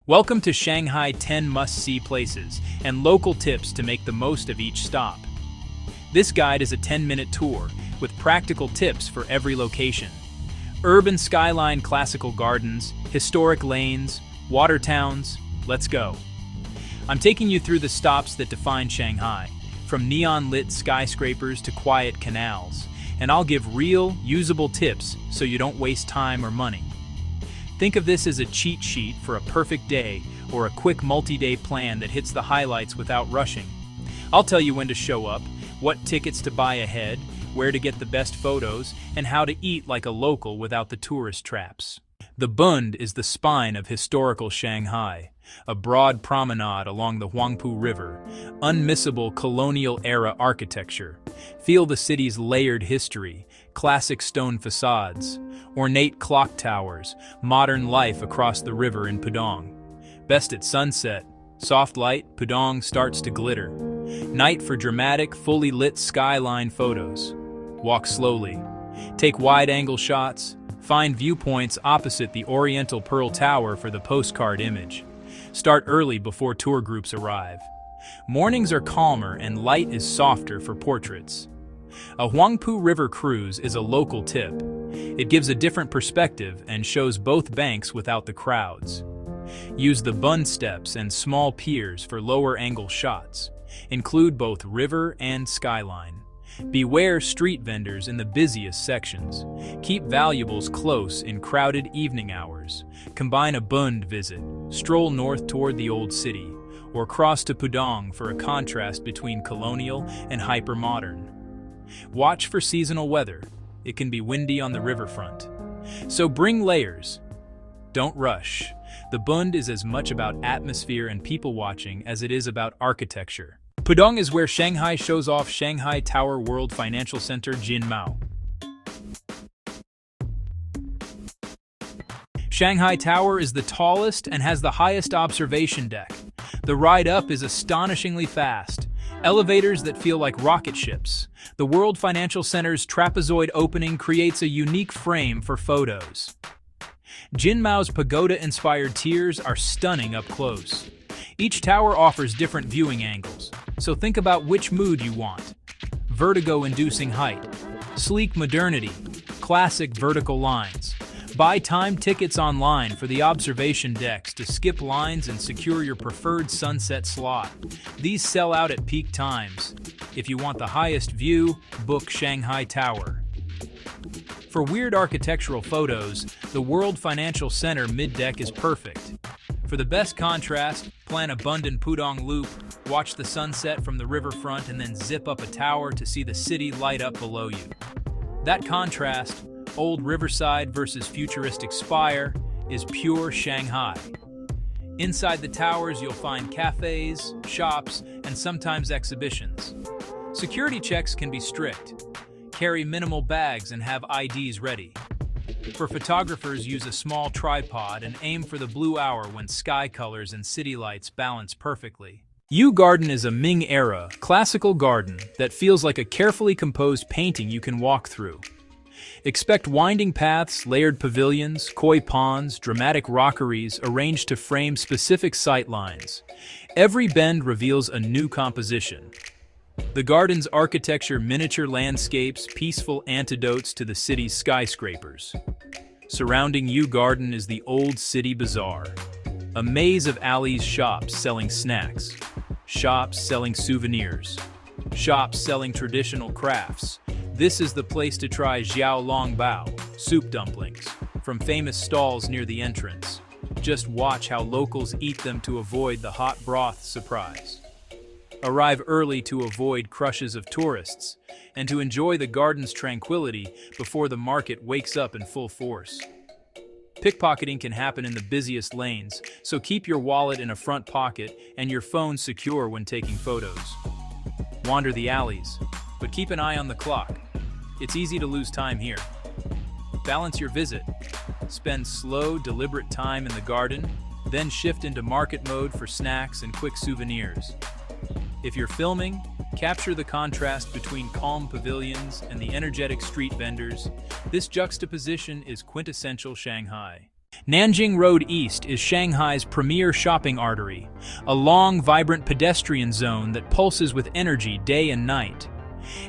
Welcome to Shanghai 10 must-see places and local tips to make the most of each stop. This guide is a 10-minute tour with practical tips for every location. Urban skyline classical gardens, historic lanes, water towns, let's go. I'm taking you through the stops that define Shanghai, from neon-lit skyscrapers to quiet canals, and I'll give real, usable tips so you don't waste time or money. Think of this as a cheat sheet for a perfect day or a quick multi-day plan that hits the highlights without rushing. I'll tell you when to show up, what tickets to buy ahead, where to get the best photos, and how to eat like a local without the tourist traps. The Bund is the spine of historical Shanghai, a broad promenade along the Huangpu River, unmissable colonial-era architecture. Feel the city's layered history, classic stone facades, ornate clock towers, modern life across the river in Pudong. Best at sunset, soft light, Pudong starts to glitter. Night for dramatic, fully lit skyline photos. Walk slowly. Take wide-angle shots. Find viewpoints opposite the Oriental Pearl Tower for the postcard image. Start early before tour groups arrive. Mornings are calmer and light is softer for portraits. A Huangpu River cruise is a local tip. It gives a different perspective and shows both banks without the crowds. Use the Bund steps and small piers for lower-angle shots. Include both river and skyline. Beware street vendors in the busiest sections. Keep valuables close in crowded evening hours. Combine a Bund visit, stroll north toward the old city, or cross to Pudong for a contrast between colonial and hyper-modern. Watch for seasonal weather. It can be windy on the riverfront. So bring layers. Don't rush. The Bund is as much about atmosphere and people watching as it is about architecture. Pudong is where Shanghai shows off Shanghai Tower World Financial Center Jinmao. Shanghai Tower is the tallest and has the highest observation deck. The ride up is astonishingly fast. Elevators that feel like rocket ships. The World Financial Center's trapezoid opening creates a unique frame for photos. Jinmao's pagoda-inspired tiers are stunning up close. Each tower offers different viewing angles, so think about which mood you want. Vertigo-inducing height, sleek modernity, classic vertical lines. Buy time tickets online for the observation decks to skip lines and secure your preferred sunset slot. These sell out at peak times. If you want the highest view, book Shanghai Tower. For weird architectural photos, the World Financial Center mid-deck is perfect. For the best contrast, plan a Bund and Pudong loop, watch the sunset from the riverfront, and then zip up a tower to see the city light up below you. That contrast, old riverside versus futuristic spire, is pure Shanghai. Inside the towers, you'll find cafes, shops, and sometimes exhibitions. Security checks can be strict. Carry minimal bags and have IDs ready. For photographers, use a small tripod and aim for the blue hour when sky colors and city lights balance perfectly. Yu Garden is a Ming-era, classical garden that feels like a carefully composed painting you can walk through. Expect winding paths, layered pavilions, koi ponds, dramatic rockeries arranged to frame specific sight lines. Every bend reveals a new composition. The garden's architecture miniature landscapes, peaceful antidotes to the city's skyscrapers. Surrounding Yu Garden is the Old City Bazaar, a maze of alleys, shops selling snacks, shops selling souvenirs, shops selling traditional crafts. This is the place to try xiao long bao, soup dumplings, from famous stalls near the entrance. Just watch how locals eat them to avoid the hot broth surprise. Arrive early to avoid crushes of tourists, and to enjoy the garden's tranquility before the market wakes up in full force. Pickpocketing can happen in the busiest lanes, so keep your wallet in a front pocket and your phone secure when taking photos. Wander the alleys, but keep an eye on the clock. It's easy to lose time here. Balance your visit. Spend slow, deliberate time in the garden, then shift into market mode for snacks and quick souvenirs. If you're filming, capture the contrast between calm pavilions and the energetic street vendors. This juxtaposition is quintessential Shanghai. Nanjing Road East is Shanghai's premier shopping artery, a long, vibrant pedestrian zone that pulses with energy day and night.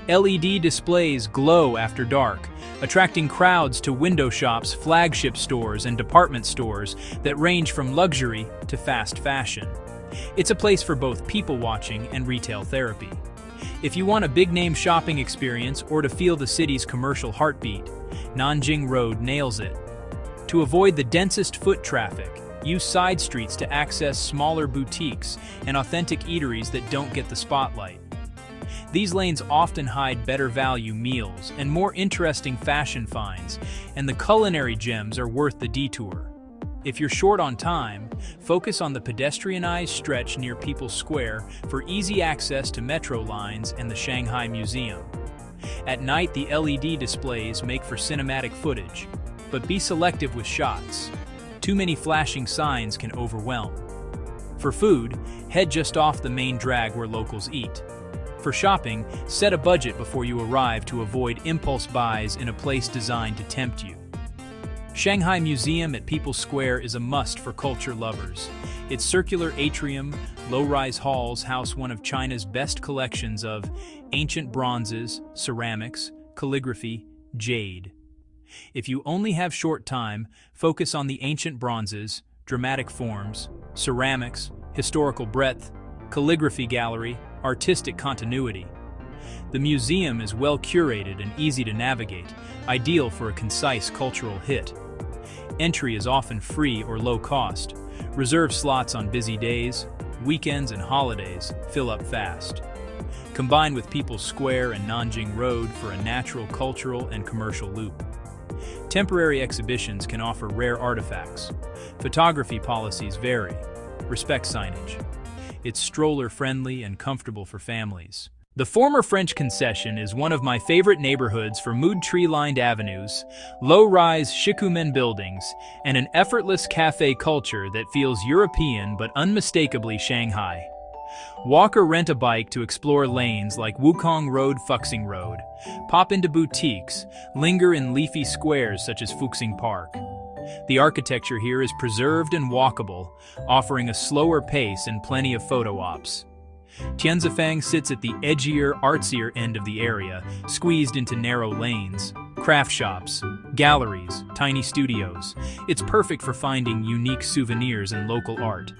LED displays glow after dark, attracting crowds to window shops, flagship stores, and department stores that range from luxury to fast fashion. It's a place for both people-watching and retail therapy. If you want a big-name shopping experience or to feel the city's commercial heartbeat, Nanjing Road nails it. To avoid the densest foot traffic, use side streets to access smaller boutiques and authentic eateries that don't get the spotlight. These lanes often hide better value meals and more interesting fashion finds, and the culinary gems are worth the detour. If you're short on time, focus on the pedestrianized stretch near People's Square for easy access to metro lines and the Shanghai Museum. At night, the LED displays make for cinematic footage, but be selective with shots. Too many flashing signs can overwhelm. For food, head just off the main drag where locals eat. For shopping, set a budget before you arrive to avoid impulse buys in a place designed to tempt you. Shanghai Museum at People's Square is a must for culture lovers. Its circular atrium, low-rise halls house one of China's best collections of ancient bronzes, ceramics, calligraphy, jade. If you only have short time, focus on the ancient bronzes, dramatic forms, ceramics, historical breadth, calligraphy gallery, artistic continuity. The museum is well curated and easy to navigate, ideal for a concise cultural hit. Entry is often free or low cost. Reserve slots on busy days, weekends and holidays fill up fast. Combine with People's Square and Nanjing Road for a natural cultural and commercial loop. Temporary exhibitions can offer rare artifacts. Photography policies vary. Respect signage. It's stroller-friendly and comfortable for families. The former French concession is one of my favorite neighborhoods for mood tree-lined avenues, low-rise shikumen buildings, and an effortless cafe culture that feels European but unmistakably Shanghai. Walk or rent a bike to explore lanes like Wukong Road, Fuxing Road. Pop into boutiques, linger in leafy squares such as Fuxing Park. The architecture here is preserved and walkable, offering a slower pace and plenty of photo ops. Tianzifang sits at the edgier, artsier end of the area, squeezed into narrow lanes. Craft shops, galleries, tiny studios. It's perfect for finding unique souvenirs and local art.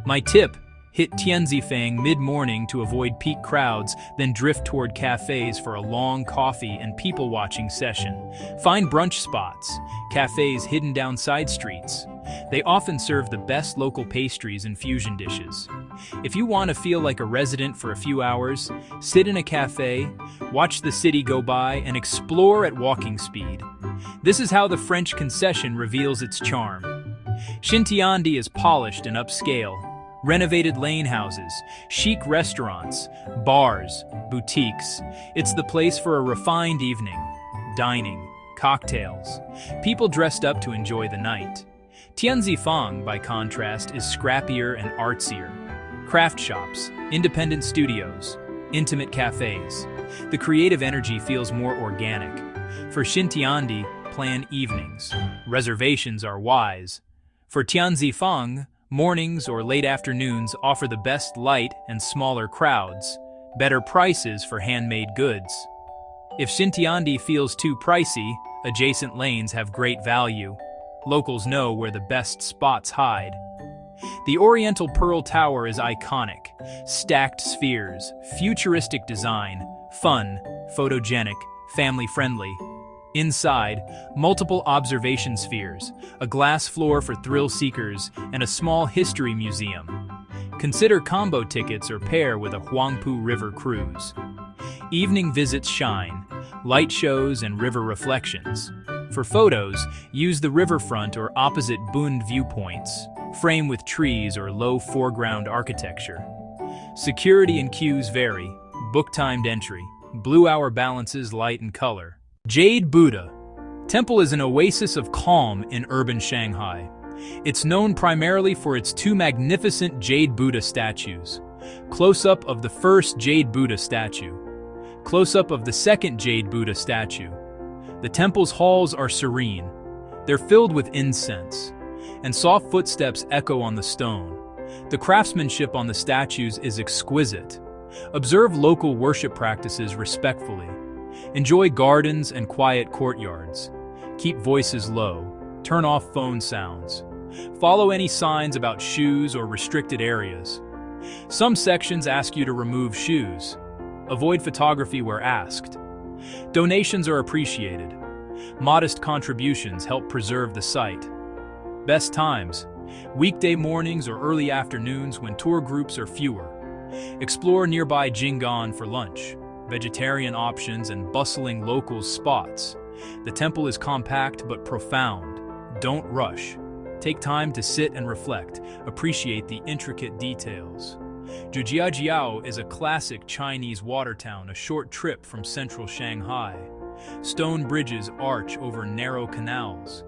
My tip: hit Tianzifang mid-morning to avoid peak crowds, then drift toward cafes for a long coffee and people-watching session. Find brunch spots, cafes hidden down side streets. They often serve the best local pastries and fusion dishes. If you want to feel like a resident for a few hours, sit in a cafe, watch the city go by, and explore at walking speed. This is how the French concession reveals its charm. Xintiandi is polished and upscale. Renovated lane houses, chic restaurants, bars, boutiques. It's the place for a refined evening. Dining, cocktails, people dressed up to enjoy the night. Tianzifang, by contrast, is scrappier and artsier. Craft shops, independent studios, intimate cafes. The creative energy feels more organic. For Xintiandi, plan evenings. Reservations are wise. For Tianzifang, mornings or late afternoons offer the best light and smaller crowds, better prices for handmade goods. If Xintiandi feels too pricey, adjacent lanes have great value. Locals know where the best spots hide. The Oriental Pearl Tower is iconic. Stacked spheres, futuristic design, fun, photogenic, family-friendly. Inside, multiple observation spheres, a glass floor for thrill seekers, and a small history museum. Consider combo tickets or pair with a Huangpu River cruise. Evening visits shine, light shows and river reflections. For photos, use the riverfront or opposite Bund viewpoints. Frame with trees or low foreground architecture. Security and queues vary. Book-timed entry. Blue hour balances light and color. Jade Buddha Temple is an oasis of calm in urban Shanghai. It's known primarily for its two magnificent Jade Buddha statues. Close-up of the first Jade Buddha statue. Close-up of the second Jade Buddha statue. The temple's halls are serene. They're filled with incense. and soft footsteps echo on the stone. The craftsmanship on the statues is exquisite. Observe local worship practices respectfully. Enjoy gardens and quiet courtyards. Keep voices low. Turn off phone sounds. Follow any signs about shoes or restricted areas. Some sections ask you to remove shoes. Avoid photography where asked. Donations are appreciated. Modest contributions help preserve the site. Best times: weekday mornings or early afternoons when tour groups are fewer. Explore nearby Jing'an for lunch, vegetarian options, and bustling local spots. The temple is compact but profound. Don't rush. Take time to sit and reflect, appreciate the intricate details. Zhujiajiao is a classic Chinese water town a short trip from central Shanghai. Stone bridges arch over narrow canals.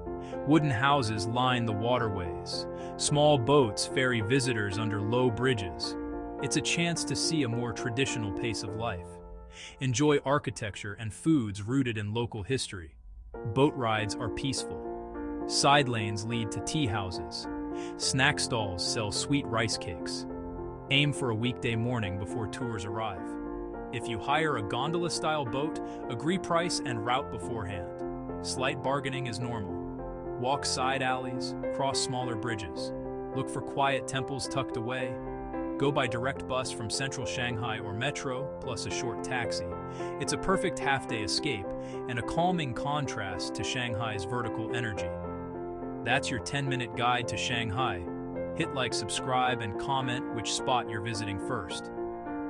Wooden houses line the waterways. Small boats ferry visitors under low bridges. It's a chance to see a more traditional pace of life. Enjoy architecture and foods rooted in local history. Boat rides are peaceful. Side lanes lead to tea houses. Snack stalls sell sweet rice cakes. Aim for a weekday morning before tours arrive. If you hire a gondola-style boat, agree price and route beforehand. Slight bargaining is normal. Walk side alleys, cross smaller bridges. Look for quiet temples tucked away. Go by direct bus from central Shanghai or metro, plus a short taxi. It's a perfect half-day escape and a calming contrast to Shanghai's vertical energy. That's your 10-minute guide to Shanghai. Hit like, subscribe, and comment which spot you're visiting first.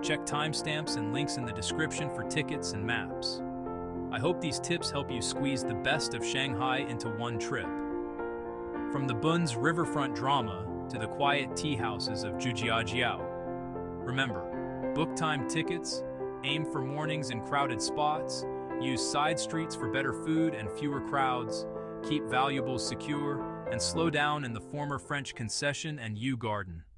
Check timestamps and links in the description for tickets and maps. I hope these tips help you squeeze the best of Shanghai into one trip. From the Bun's riverfront drama to the quiet tea houses of Zhujiajiao. Remember, book time tickets, aim for mornings in crowded spots, use side streets for better food and fewer crowds, keep valuables secure, and slow down in the former French concession and Yew Garden.